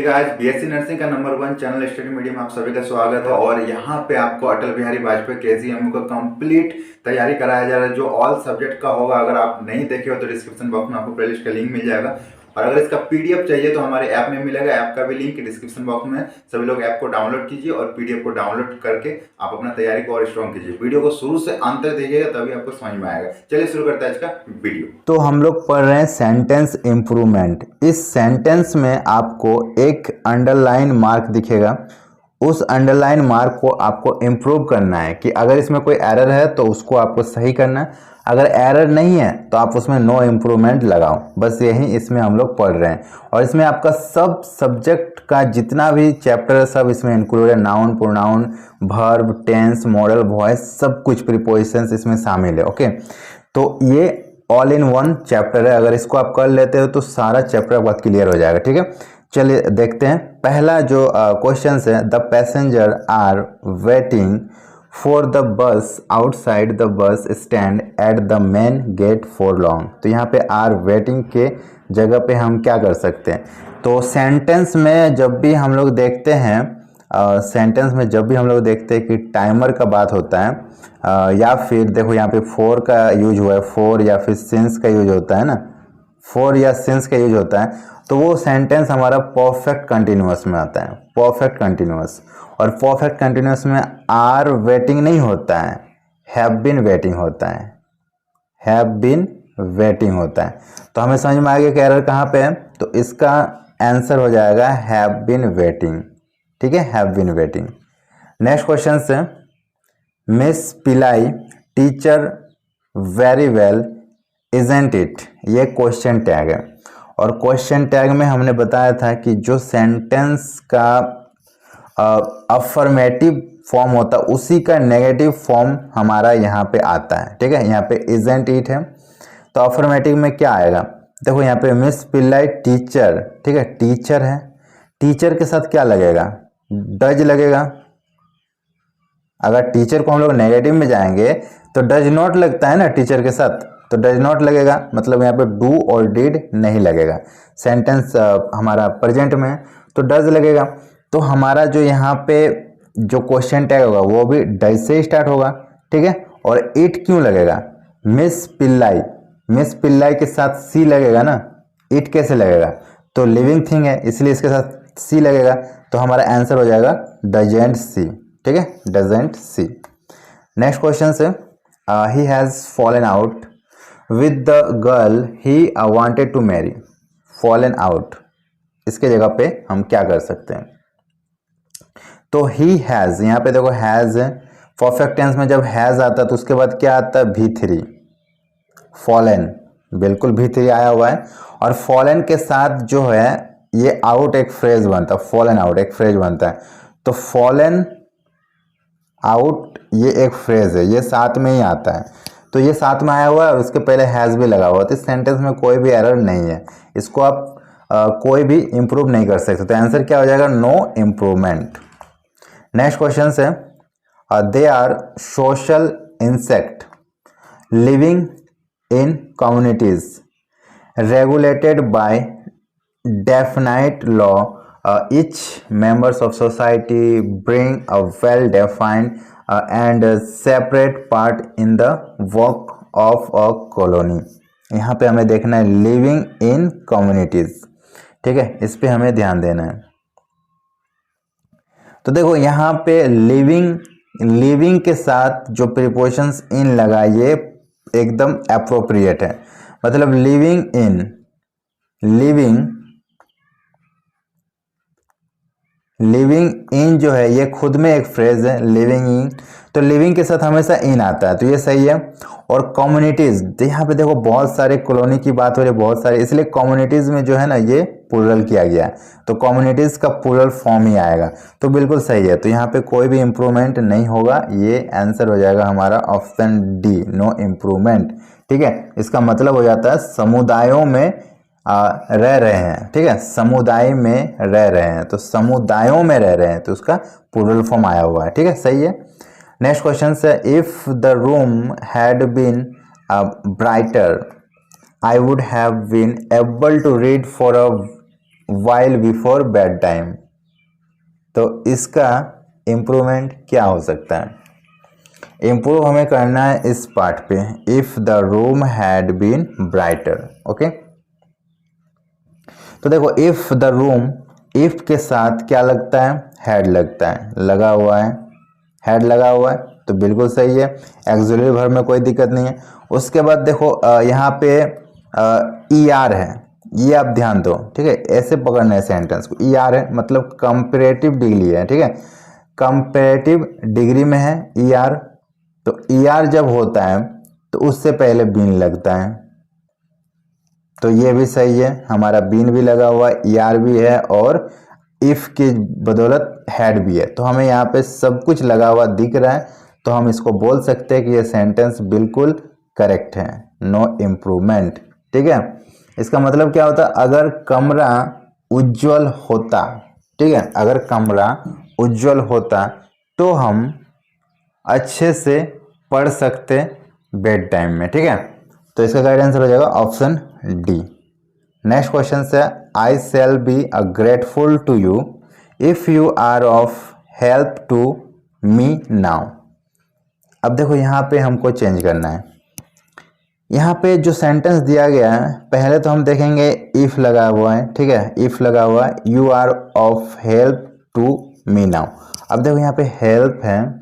Guys, BSc nursing का number 1 channel study media में आप सभी का स्वागत है। और यहाँ पे आपको अटल बिहारी वाजपेयी केजीएमयू का कंप्लीट तैयारी कराया जा रहा है, जो ऑल सब्जेक्ट का होगा। अगर आप नहीं देखे हो तो डिस्क्रिप्शन बॉक्स में आपको प्लेलिस्ट का लिंक मिल जाएगा। और अगर इसका पीडीएफ चाहिए तो हमारे ऐप में मिलेगा। ऐप का भी लिंक डिस्क्रिप्शन बॉक्स में है। सभी लोग ऐप को डाउनलोड कीजिए और पीडीएफ को डाउनलोड करके आप अपना तैयारी को और स्ट्रॉन्ग कीजिए। वीडियो को शुरू से अंत तक देखिएगा, तभी आपको समझ में आएगा। चलिए शुरू करते हैं आज का वीडियो। तो हम लोग पढ़ रहे हैं सेंटेंस इम्प्रूवमेंट। इस सेंटेंस में आपको एक अंडरलाइन मार्क दिखेगा। उस अंडरलाइन मार्क को आपको इम्प्रूव करना है कि अगर इसमें कोई एरर है तो उसको आपको सही करना है, अगर एरर नहीं है तो आप उसमें नो इम्प्रूवमेंट लगाओ। बस यही इसमें हम लोग पढ़ रहे हैं। और इसमें आपका सब सब्जेक्ट का जितना भी चैप्टर है सब इसमें इंक्लूड है। Noun, pronoun, verb, tense, modal, voice, सब कुछ प्रीपोजिशंस इसमें शामिल है। ओके, तो ये ऑल इन वन चैप्टर है। अगर इसको आप कर लेते हो तो सारा चैप्टर आपका क्लियर हो जाएगा। ठीक है, चलिए देखते हैं। पहला जो क्वेश्चन है, the passenger are waiting for the bus outside the bus stand at the main gate for long. तो यहाँ पे आर वेटिंग के जगह पे हम क्या कर सकते हैं? तो सेंटेंस में जब भी हम लोग देखते हैं कि टाइमर का बात होता है या फिर देखो यहाँ पे फोर का यूज हुआ है, फोर या फिर सिंस का यूज होता है ना, फोर या सिंस का यूज होता है, तो वो सेंटेंस हमारा परफेक्ट कंटिन्यूअस में आता है। परफेक्ट कंटिन्यूअस, और परफेक्ट कंटिन्यूअस में आर वेटिंग नहीं होता है, हैव बीन वेटिंग होता है। हैव बीन वेटिंग होता है। तो हमें समझ में आ गया कि एरर कहाँ पे है। तो इसका आंसर हो जाएगा हैव बीन वेटिंग। ठीक है, have been waiting. Next question से, miss Pillai teacher very well isn't it. ये क्वेश्चन टैग है। और क्वेश्चन टैग में हमने बताया था कि जो सेंटेंस का अफर्मेटिव फॉर्म होता है उसी का नेगेटिव फॉर्म हमारा यहाँ पे आता है। ठीक है, यहाँ पे इजंट इट है, तो अफर्मेटिव में क्या आएगा? देखो यहाँ पे मिस पिल्लाई टीचर, ठीक है, टीचर है, टीचर के साथ क्या लगेगा? डज लगेगा। अगर टीचर को हम लोग नेगेटिव में जाएंगे तो डज नॉट लगता है ना टीचर के साथ, तो डज नॉट लगेगा, मतलब यहाँ पे डू और डिड नहीं लगेगा। सेंटेंस हमारा प्रेजेंट में है तो डज लगेगा। तो हमारा जो यहाँ पे जो क्वेश्चन टैग होगा वो भी डज से स्टार्ट होगा। ठीक है, और इट क्यों लगेगा? मिस पिल्लाई, मिस पिल्लाई के साथ सी लगेगा ना, इट कैसे लगेगा? तो लिविंग थिंग है इसलिए इसके साथ सी लगेगा। तो हमारा आंसर हो जाएगा डजेंट सी। ठीक है, डजेंट सी। नेक्स्ट क्वेश्चन से, he has fallen out with the girl he wanted to marry. Fallen out, इसके जगह पे हम क्या कर सकते हैं? तो ही हैज, यहाँ पे देखो हैज है, परफेक्ट टेंस में जब हैज आता है तो उसके बाद क्या आता है? V3। फॉलन, बिल्कुल V3 आया हुआ है। और फॉलन के साथ जो है ये आउट एक फ्रेज बनता है, फॉलन आउट एक फ्रेज बनता है। तो फॉलन आउट ये एक फ्रेज है, ये साथ में ही आता है। तो ये साथ में आया हुआ है और उसके पहले हैज़ भी लगा हुआ है, तो इस सेंटेंस में कोई भी एरर नहीं है। इसको आप कोई भी इम्प्रूव नहीं कर सकते। तो आंसर क्या हो जाएगा? No improvement. नेक्स्ट क्वेश्चन है, they are social insect living in communities regulated by definite law. Each members of society bring a well-defined and separate part in the work of a colony. यहाँ पे हमें देखना है living in communities. ठीक है, इस पे हमें ध्यान देना है। तो देखो यहाँ पे लिविंग के साथ जो प्रीपोजिशंस इन लगा ये एकदम अप्रोप्रिएट है। मतलब लिविंग इन जो है ये खुद में एक फ्रेज है, लिविंग इन, तो लिविंग के साथ हमेशा इन आता है, तो ये सही है। और कम्युनिटीज, यहाँ पे देखो बहुत सारे कॉलोनी की बात हो रही है, बहुत सारे, इसलिए कम्युनिटीज में जो है ना ये प्लूरल किया गया है, तो कम्युनिटीज का प्लूरल फॉर्म ही आएगा, तो बिल्कुल सही है। तो यहाँ पे कोई भी इंप्रूवमेंट नहीं होगा, ये आंसर हो जाएगा हमारा ऑप्शन डी, नो इम्प्रूवमेंट। ठीक है, इसका मतलब हो जाता है समुदायों में रह रहे हैं। ठीक है, समुदाय में रह रहे हैं, तो समुदायों में रह रहे हैं, तो उसका प्लूरल फॉर्म आया हुआ है। ठीक है, सही है। नेक्स्ट क्वेश्चन से, if the room had been brighter I would have been able to read for a while before bed time. तो इसका इम्प्रूवमेंट क्या हो सकता है? इम्प्रूव हमें करना है इस पार्ट पे, if the room had been brighter. Okay, तो देखो इफ द रूम, इफ के साथ क्या लगता है? हैड लगता है, लगा हुआ है, हैड लगा हुआ है, तो बिल्कुल सही है, एक्सिलरी वर्ब में कोई दिक्कत नहीं है। उसके बाद देखो यहाँ पे ER है, ये आप ध्यान दो, ठीक है, ऐसे पकड़ना है सेंटेंस को। ER है मतलब कंपैरेटिव डिग्री है, ठीक है, कंपैरेटिव डिग्री में है ER। तो ER जब होता है तो उससे पहले बीन लगता है, तो ये भी सही है, हमारा बीन भी लगा हुआ है, ER भी है और इफ की बदौलत हैड भी है। तो हमें यहाँ पे सब कुछ लगा हुआ दिख रहा है, तो हम इसको बोल सकते हैं कि ये सेंटेंस बिल्कुल करेक्ट है, नो इम्प्रूवमेंट। ठीक है, इसका मतलब क्या होता? अगर कमरा उज्जवल होता, ठीक है, अगर कमरा उज्जवल होता तो हम अच्छे से पढ़ सकते बेड टाइम में। ठीक है, तो इसका करेक्ट आंसर हो जाएगा ऑप्शन डी। नेक्स्ट क्वेश्चन से, I shall be a grateful to you if you are of help to me now. अब देखो यहाँ पे हमको चेंज करना है, यहाँ पे जो सेंटेंस दिया गया है पहले तो हम देखेंगे इफ लगा हुआ है, ठीक है, इफ लगा हुआ है, you are of help to me now. अब देखो यहाँ पे हेल्प है,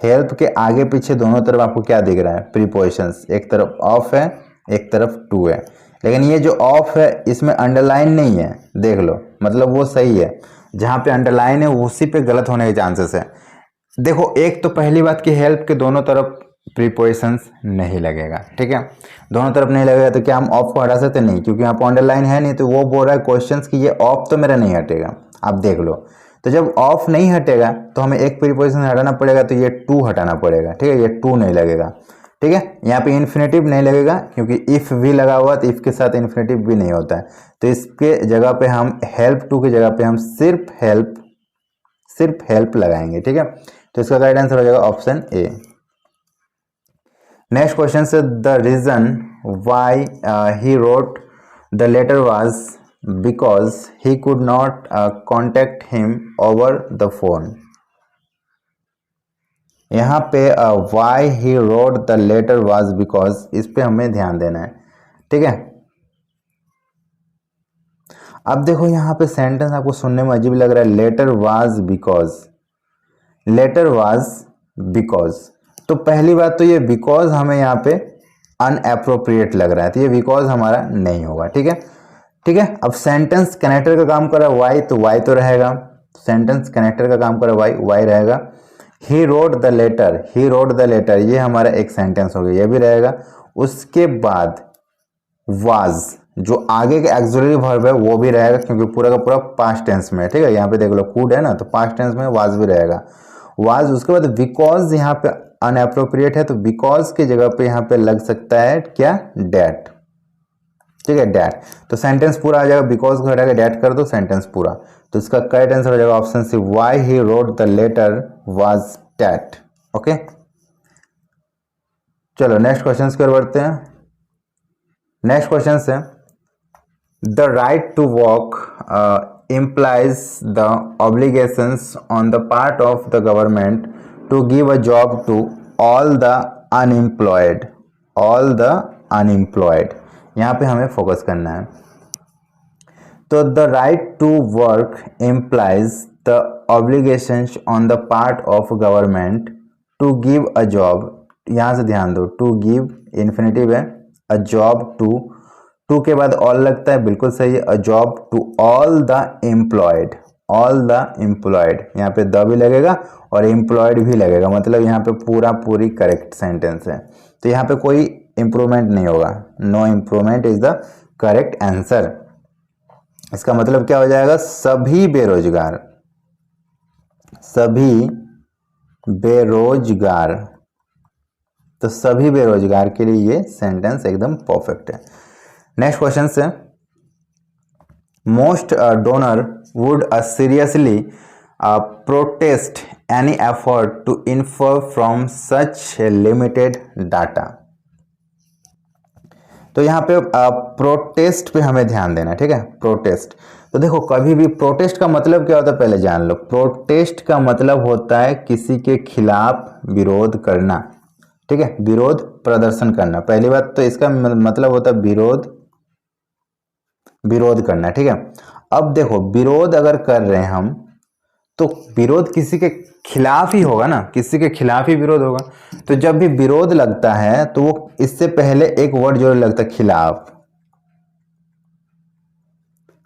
हेल्प के आगे पीछे दोनों तरफ आपको क्या दिख रहा है? प्रीपोजिशंस, एक तरफ ऑफ है एक तरफ टू है, लेकिन ये जो ऑफ है इसमें अंडरलाइन नहीं है, देख लो, मतलब वो सही है, जहाँ पे अंडरलाइन है उसी पे गलत होने के चांसेस है। देखो एक तो पहली बात कि हेल्प के दोनों तरफ प्रीपोजिशंस नहीं लगेगा, ठीक है, दोनों तरफ नहीं लगेगा तो क्या हम ऑफ को हटा सकते? नहीं, क्योंकि यहाँ पर अंडरलाइन है नहीं, तो वो बोल रहा है क्वेश्चन कि ये ऑफ तो मेरा नहीं हटेगा। आप देख लो, तो जब ऑफ नहीं हटेगा तो हमें एक प्रीपोजिशन हटाना पड़ेगा, तो ये टू हटाना पड़ेगा, ठीक है, ये टू नहीं लगेगा। ठीक है, यहाँ पे इन्फिनेटिव नहीं लगेगा क्योंकि इफ भी लगा हुआ तो इफ के साथ इन्फिनेटिव भी नहीं होता है, तो इसके जगह पे हम हेल्प टू की जगह पे हम सिर्फ हेल्प लगाएंगे। ठीक है, तो इसका करेक्ट आंसर हो जाएगा ऑप्शन ए। नेक्स्ट क्वेश्चन से, the reason why he wrote the letter was because he could not contact him over the phone. यहाँ पे why he wrote the letter was because, इस पे हमें ध्यान देना है। ठीक है, अब देखो यहाँ पे सेंटेंस आपको सुनने में अजीब लग रहा है, letter was because, letter was because, तो पहली बात तो ये बिकॉज हमें यहाँ पे अनएप्रोप्रिएट लग रहा है, तो ये बिकॉज हमारा नहीं होगा। ठीक है, ठीक है, अब सेंटेंस कनेक्टर का काम कर रहा है वाई, तो वाई तो रहेगा, सेंटेंस कनेक्टर का काम कर रहा है वाई, वाई रहेगा। He wrote the letter, he wrote the letter, ये हमारा एक सेंटेंस हो गया, ये भी रहेगा। उसके बाद वाज, जो आगे के एक्सिलरी वर्ब है वो भी रहेगा क्योंकि पूरा का पूरा पास्ट टेंस में है। ठीक है, यहाँ पे देख लो कुड है ना, तो पास्ट टेंस में वाज भी रहेगा, वाज। उसके बाद बिकॉज यहाँ पे अनएप्रोप्रिएट है, तो बिकॉज की जगह पे यहाँ पे लग सकता है क्या? डैट। ठीक है, डैट, तो सेंटेंस पूरा आ जाएगा, बिकॉज को हटा के डैट कर दो, सेंटेंस पूरा। तो इसका करेक्ट आंसर हो जाएगा option C, why he wrote the letter was that. Okay, चलो नेक्स्ट क्वेश्चन की ओर बढ़ते हैं। नेक्स्ट क्वेश्चन है, the right to walk implies the obligations on the part of the government to give a job to all the unemployed, all the unemployed। यहाँ पे हमें focus करना है। तो the right to work implies the obligations on the part of government to give a job, यहाँ से ध्यान दो, to give इन्फिनेटिव है, a job to, टू के बाद ऑल लगता है, बिल्कुल सही है, a job to all the employed, all the employed, यहाँ पे द भी लगेगा और एम्प्लॉयड भी लगेगा, मतलब यहाँ पे पूरी करेक्ट सेंटेंस है, तो यहाँ पे कोई इंप्रूवमेंट नहीं होगा, no improvement is the correct answer. इसका मतलब क्या हो जाएगा? सभी बेरोजगार, सभी बेरोजगार, तो सभी बेरोजगार के लिए ये सेंटेंस एकदम परफेक्ट है। नेक्स्ट क्वेश्चन से, most donor would seriously protest any effort to infer from such limited data. तो यहाँ पे प्रोटेस्ट पे हमें ध्यान देना है, ठीक है, प्रोटेस्ट। तो देखो कभी भी प्रोटेस्ट का मतलब क्या होता है पहले जान लो। प्रोटेस्ट का मतलब होता है किसी के खिलाफ विरोध करना, ठीक है, विरोध प्रदर्शन करना। पहली बात तो इसका मतलब होता है विरोध करना, ठीक है। अब देखो विरोध अगर कर रहे हैं हम तो विरोध किसी के खिलाफ ही होगा ना, किसी के खिलाफ ही विरोध होगा। तो जब भी विरोध लगता है तो वो इससे पहले एक वर्ड जरूर लगता है खिलाफ,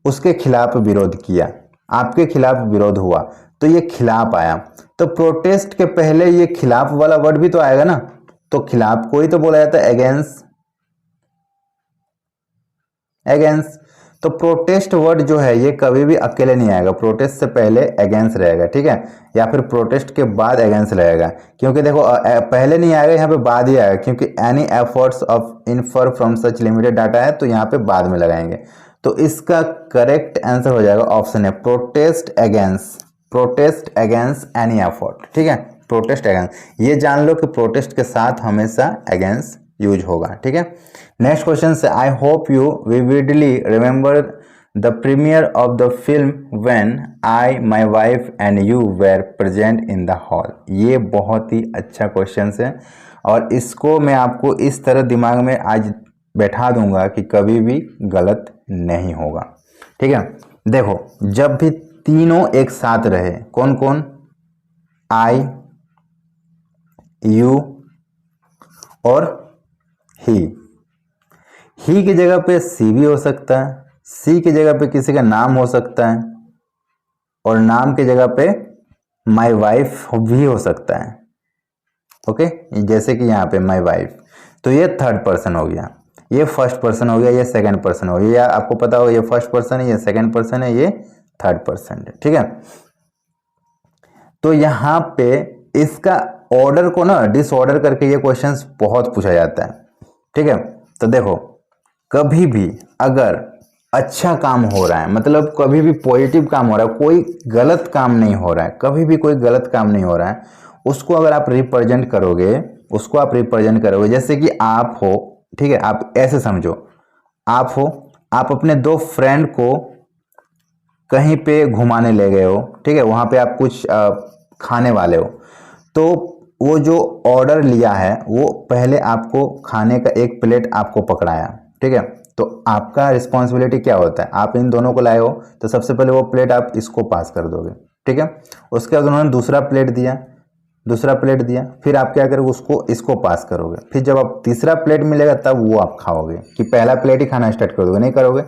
उसके खिलाफ विरोध किया, आपके खिलाफ विरोध हुआ तो ये खिलाफ आया। तो प्रोटेस्ट के पहले ये खिलाफ वाला वर्ड भी तो आएगा ना, तो खिलाफ को ही तो बोला जाता है अगेंस्ट। तो प्रोटेस्ट वर्ड जो है ये कभी भी अकेले नहीं आएगा, प्रोटेस्ट से पहले अगेंस्ट रहेगा, ठीक है, या फिर प्रोटेस्ट के बाद अगेंस्ट रहेगा। क्योंकि देखो पहले नहीं आएगा, यहाँ पे बाद ही आएगा, क्योंकि any efforts of infer from such limited data है तो यहाँ पे बाद में लगाएंगे। तो इसका करेक्ट आंसर हो जाएगा ऑप्शन है प्रोटेस्ट अगेंस्ट एनी एफर्ट, ठीक है, प्रोटेस्ट अगेंस्ट। ये जान लो कि प्रोटेस्ट के साथ हमेशा अगेंस्ट यूज होगा, ठीक है। नेक्स्ट क्वेश्चन से I hope you vividly remember the premiere of the film when I my wife and you were present in the hall. ये बहुत ही अच्छा क्वेश्चन है और इसको मैं आपको इस तरह दिमाग में आज बैठा दूंगा कि कभी भी गलत नहीं होगा, ठीक है। देखो जब भी तीनों एक साथ रहे, कौन कौन, आई, यू और ही की जगह पे सी भी हो सकता है, सी की जगह पे किसी का नाम हो सकता है और नाम की जगह पे माय वाइफ भी हो सकता है, ओके। जैसे कि यहाँ पे माय वाइफ, तो ये थर्ड पर्सन हो गया, ये फर्स्ट पर्सन हो गया, ये सेकंड पर्सन हो गया, या आपको पता हो ये फर्स्ट पर्सन है, ये सेकंड पर्सन है, ये थर्ड पर्सन है, ठीक है। तो यहाँ पे इसका ऑर्डर को ना डिसऑर्डर करके ये क्वेश्चंस बहुत पूछा जाता है, ठीक है। तो देखो कभी भी अगर अच्छा काम हो रहा है, मतलब कभी भी पॉजिटिव काम हो रहा है, कोई गलत काम नहीं हो रहा है, कभी भी कोई गलत काम नहीं हो रहा है, उसको अगर आप रिप्रेजेंट करोगे, जैसे कि आप हो, ठीक है, आप ऐसे समझो, आप हो, आप अपने दो फ्रेंड को कहीं पे घुमाने ले गए हो, ठीक है, वहां पे आप कुछ खाने वाले हो, तो वो जो ऑर्डर लिया है वो पहले आपको खाने का एक प्लेट आपको पकड़ाया, ठीक है। तो आपका रिस्पॉन्सिबिलिटी क्या होता है, आप इन दोनों को लाए हो तो सबसे पहले वो प्लेट आप इसको पास कर दोगे, ठीक है। उसके बाद उन्होंने दूसरा प्लेट दिया, फिर आप क्या करोगे, उसको इसको पास करोगे, फिर जब आप तीसरा प्लेट मिलेगा तब वो आप खाओगे, कि पहला प्लेट ही खाना स्टार्ट कर दोगे, नहीं करोगे।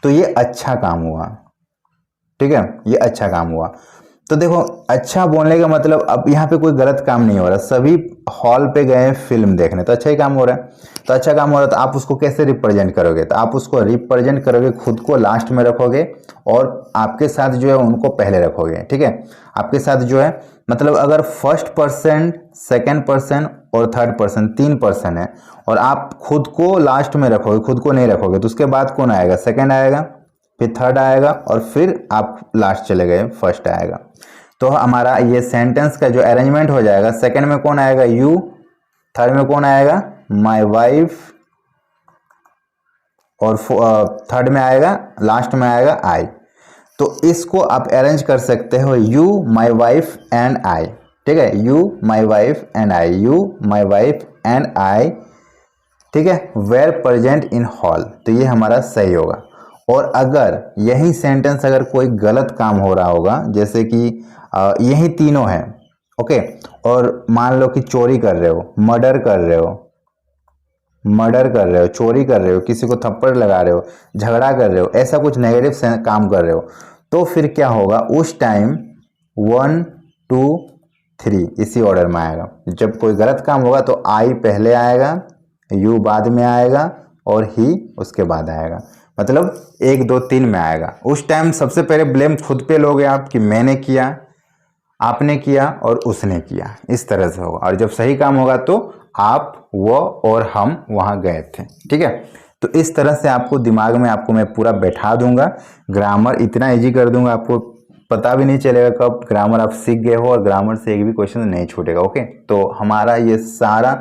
तो ये अच्छा काम हुआ, ठीक है, ये अच्छा काम हुआ। तो देखो अच्छा बोलने का मतलब अब यहाँ पे कोई गलत काम नहीं हो रहा, सभी हॉल पे गए फिल्म देखने, तो अच्छा ही काम हो रहा है। तो अच्छा काम हो रहा है तो आप उसको कैसे रिप्रेजेंट करोगे, तो आप उसको रिप्रेजेंट करोगे, खुद को लास्ट में रखोगे और आपके साथ जो है उनको पहले रखोगे, ठीक है। आपके साथ जो है मतलब अगर फर्स्ट पर्सन, सेकेंड पर्सन और थर्ड पर्सन, तीन पर्सन है और आप खुद को लास्ट में रखोगे, खुद को नहीं रखोगे, तो उसके बाद कौन आएगा, सेकेंड आएगा, फिर थर्ड आएगा और फिर आप लास्ट चले गए, फर्स्ट आएगा। तो हमारा ये सेंटेंस का जो अरेंजमेंट हो जाएगा, सेकंड में कौन आएगा, यू, थर्ड में कौन आएगा, माय वाइफ, और थर्ड में आएगा, लास्ट में आएगा आई। तो इसको आप अरेंज कर सकते हो you my wife and I, ठीक है, you my wife and I, you my wife and I, ठीक है, वेर प्रेजेंट इन हॉल, तो ये हमारा सही होगा। और अगर यही सेंटेंस अगर कोई गलत काम हो रहा होगा, जैसे कि यही तीनों हैं, ओके, और मान लो कि चोरी कर रहे हो, मर्डर कर रहे हो, चोरी कर रहे हो, किसी को थप्पड़ लगा रहे हो, झगड़ा कर रहे हो, ऐसा कुछ नेगेटिव काम कर रहे हो, तो फिर क्या होगा, उस टाइम 1 2 3 इसी ऑर्डर में आएगा। जब कोई गलत काम होगा तो आई पहले आएगा, यू बाद में आएगा और ही उसके बाद आएगा, मतलब 1 2 3 में आएगा। उस टाइम सबसे पहले ब्लेम खुद पे लोगे आप कि मैंने किया, आपने किया और उसने किया, इस तरह से होगा। और जब सही काम होगा तो आप, वो और हम वहाँ गए थे, ठीक है। तो इस तरह से आपको दिमाग में आपको मैं पूरा बैठा दूंगा, ग्रामर इतना इजी कर दूंगा, आपको पता भी नहीं चलेगा कब ग्रामर आप सीख गए हो और ग्रामर से एक भी क्वेश्चन नहीं छूटेगा, ओके। तो हमारा ये सारा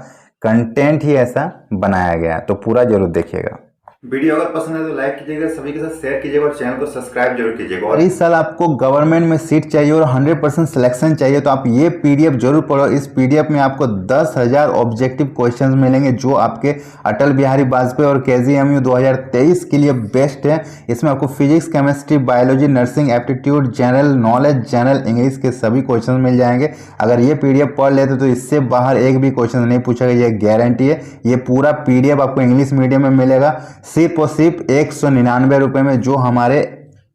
कंटेंट ही ऐसा बनाया गया है, तो पूरा जरूर देखिएगा। वीडियो अगर पसंद है तो लाइक कीजिएगा, सभी के साथ शेयर कीजिएगा और चैनल को सब्सक्राइब जरूर कीजिएगा। और इस साल आपको गवर्नमेंट में सीट चाहिए और 100% सिलेक्शन चाहिए तो आप ये पीडीएफ जरूर पढ़ो। इस पीडीएफ में आपको 10,000 ऑब्जेक्टिव क्वेश्चंस मिलेंगे जो आपके अटल बिहारी वाजपेयी और केजीएमयू 2023 के लिए बेस्ट है। इसमें आपको physics, chemistry, biology, nursing, aptitude, general knowledge, general English के सभी क्वेश्चन मिल जाएंगे। अगर ये पीडीएफ पढ़ लेते तो इससे बाहर एक भी क्वेश्चन नहीं पूछेगा, ये गारंटी है। ये पूरा पीडीएफ आपको इंग्लिश मीडियम में मिलेगा सिर्फ और सिर्फ 199 रुपये में, जो हमारे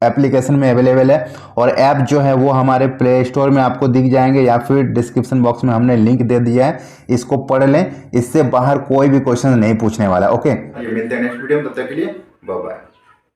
एप्लीकेशन में अवेलेबल है। और ऐप जो है वो हमारे प्ले स्टोर में आपको दिख जाएंगे या फिर डिस्क्रिप्शन बॉक्स में हमने लिंक दे दिया है, इसको पढ़ लें। इससे बाहर कोई भी क्वेश्चन नहीं पूछने वाला। ओके, ये मिलते हैं नेक्स्ट वीडियो में, तब तक के लिए बाय बाय।